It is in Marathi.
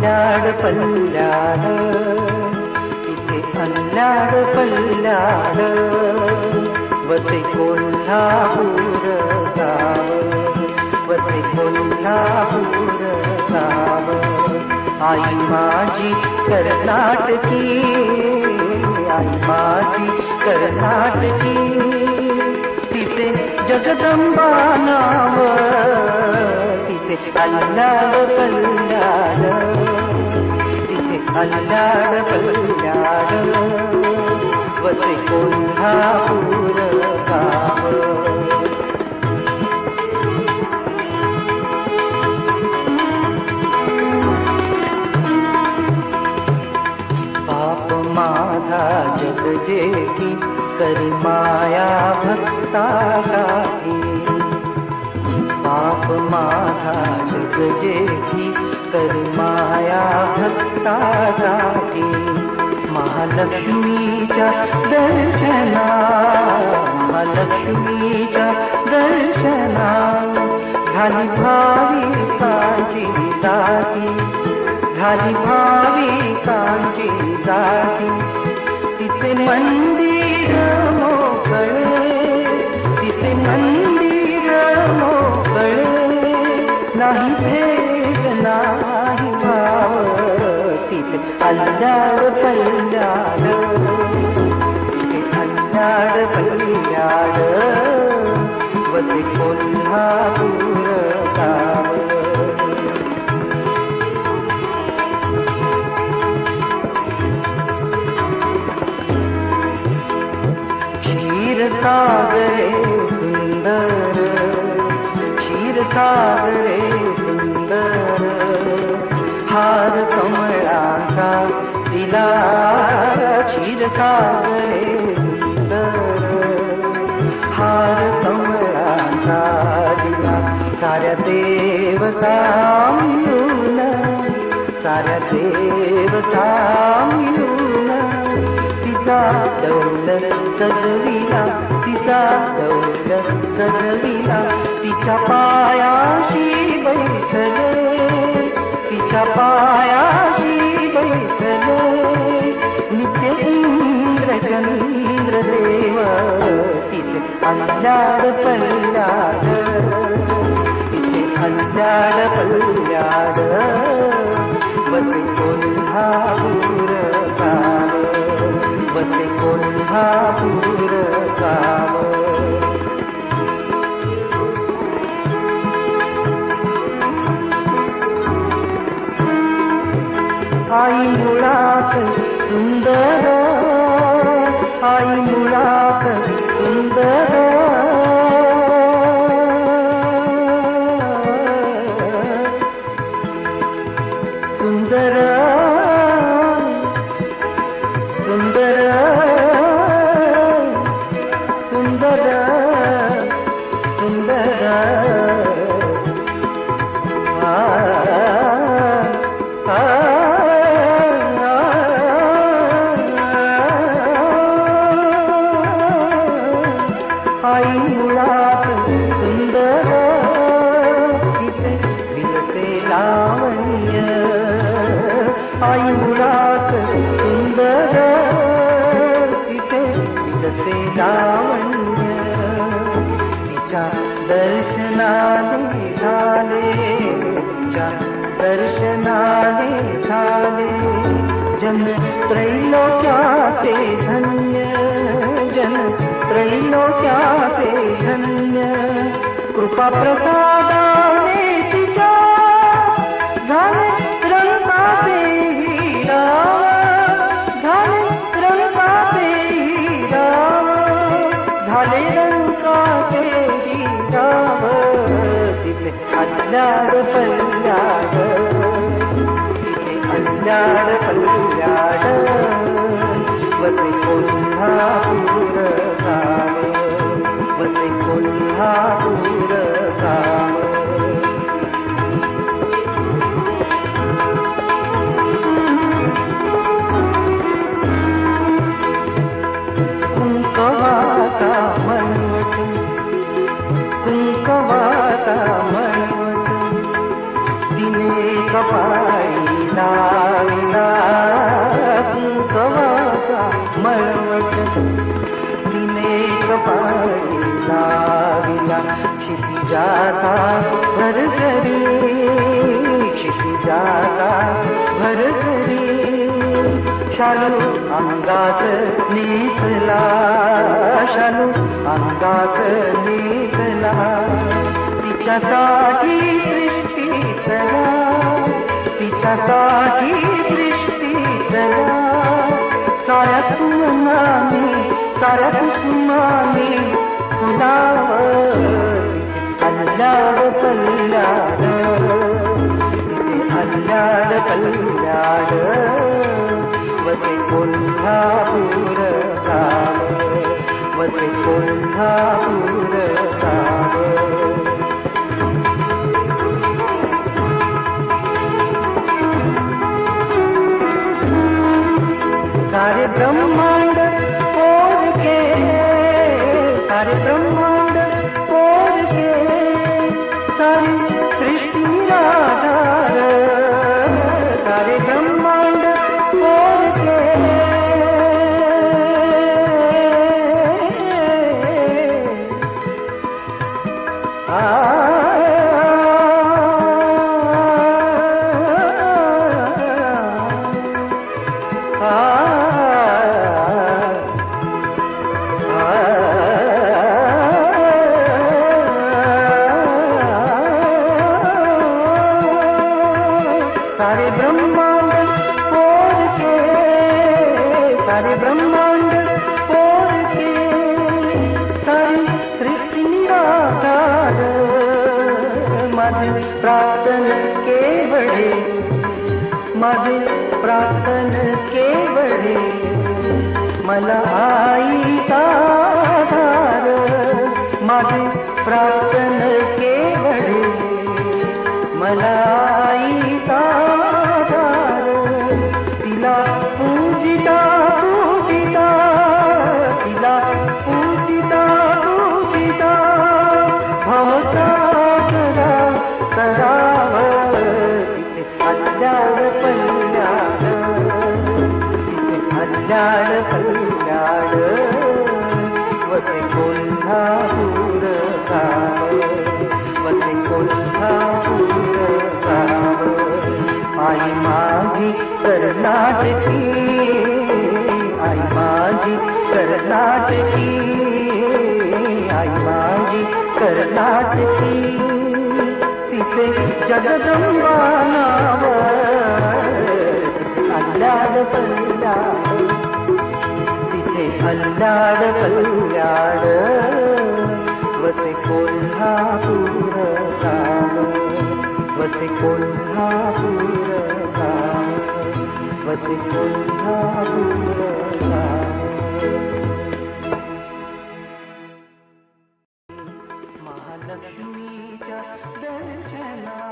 अल्ल्याड पल्ल्याड, तिथे अल्ल्याड पल्ल्याड वसे कोल्हापूर गाव, वसे कोल्हापूर गाव. आई माझी कर्नाटकी, आई माझी कर्नाटकी, तिथे जगदंबा नाव, तिथे अल्ल्याड पल्ल्याड, तिथे अल्ल्याड पल्ल्याड वसे कोल्हापूर गाव. बाप माझा जगजेठी करी माया भक्तासाठी, बाप माझा जगजेठी करी माया भक्तासाठी. महालक्ष्मीच्या दर्शना, महालक्ष्मीच्या दर्शना झाली भाविकांची दाटी, झाली भाविकांची दाटी. तिथे मंदिर मोकळे, तिथे मंदिर मोकळे, नाही भेट नाही भाव, तिथे अल्ल्याड पल्ल्याड, तिथे अल्ल्याड पल्ल्याड वसे कोल्हापूर गाव. क्षीरसागरे सुंदर, क्षीरसागरे सुंदर, हार कमळाचा दिला, क्षीरसागरे सुंदर, हार कमळाचा दिला. साऱ्या देवता मिळून, साऱ्या देवता मिळून तिचा दौलत सजविला, तिचा दौलत सजविला. तिच्या पायाशी बैसले, तिच्या पायाशी बैसले नित्य इंद्र चंद्र देव. तिथे अल्ल्याड पल्ल्याड, तिथे अल्ल्याड पल्ल्याड वसे कोल्हापूर गाव, वसे कोल्हापूर गाव. आई मुळात सुंदर, आई मुळात सुंदर, सुंदर सुंदर सुंदर सुंदर. आई मुळात सुंदर, तिचे विलसे लावण्य. आई मुळात सुंदर, तिचे विलसे लावण्य. तिच्या दर्शनाने झाले, तिच्या दर्शनाने झाले जन त्रैलोक्याचे धन्य, जन त्रैलोक्याचे धन्य. कृपा प्रसादाने तिच्या झाले रंगाचे हिराव, झाले रंगाचे हिराव, झाले रंगाचे हिराव. तिथे अल्ल्याड पल्ल्याड, तिथे अल्ल्याड पल्ल्याड वसे कोल्हापूर गाव, वसे कोल्हापूर गाव. कुंकवाचा मनवट, कुंकवाचा मनवट, तिने कपाळी बनवट तिने कपाळी लाविला क्षितिजाचा भरभरी क्षितिजाचा भरभरी शालू अंगास नेसला शालू अंगास नेसला तिच्यासाठी सृष्टी चला तिच्यासाठी सृष्टी चला साऱ्या सुमनाने साऱ्या कुसुमाने फुलावर अल्लाड कल्याड अल्लाड कल्याड वसे कोल्हापूर गाव वसे कोल्हापूर गाव सारे ब्रह्मांड पोर के सारे ब्रह्मांड पोर के सारी सृष्टि निराधार सारे ब्रह्मांड पोर के सारे ब्रह्मांड पोर के सारे ब्रह्मांड पोर के सारी सृष्टि निराधार माझे प्रार्थन केवळे माझे प्रार्थन केवळे मला आईचा आधार माझे प्रार्थन केवळे मला आईचा आधार तिला पूजिता पूजिता तिला पूजिता पूजिता भवसागरा तरावर तिथे अल्लाड पल्लाड तिथे अल्लाड पल्लाड वसे कोल्हापूर गाव वसे कोल्हापूर गाव आई माझी कर्नाटकी आई माझी कर्नाटकी आई माझी कर्नाटकी तिथे जगदंबा नावावर तिथे अल्लाड पल्लाड तिथे अल्लाड पल्लाड वसे कोल्हापूर गाव वसे कोल्हापूर गाव वसे कोल्हापूर गाव महालक्ष्मीच्या दर्शना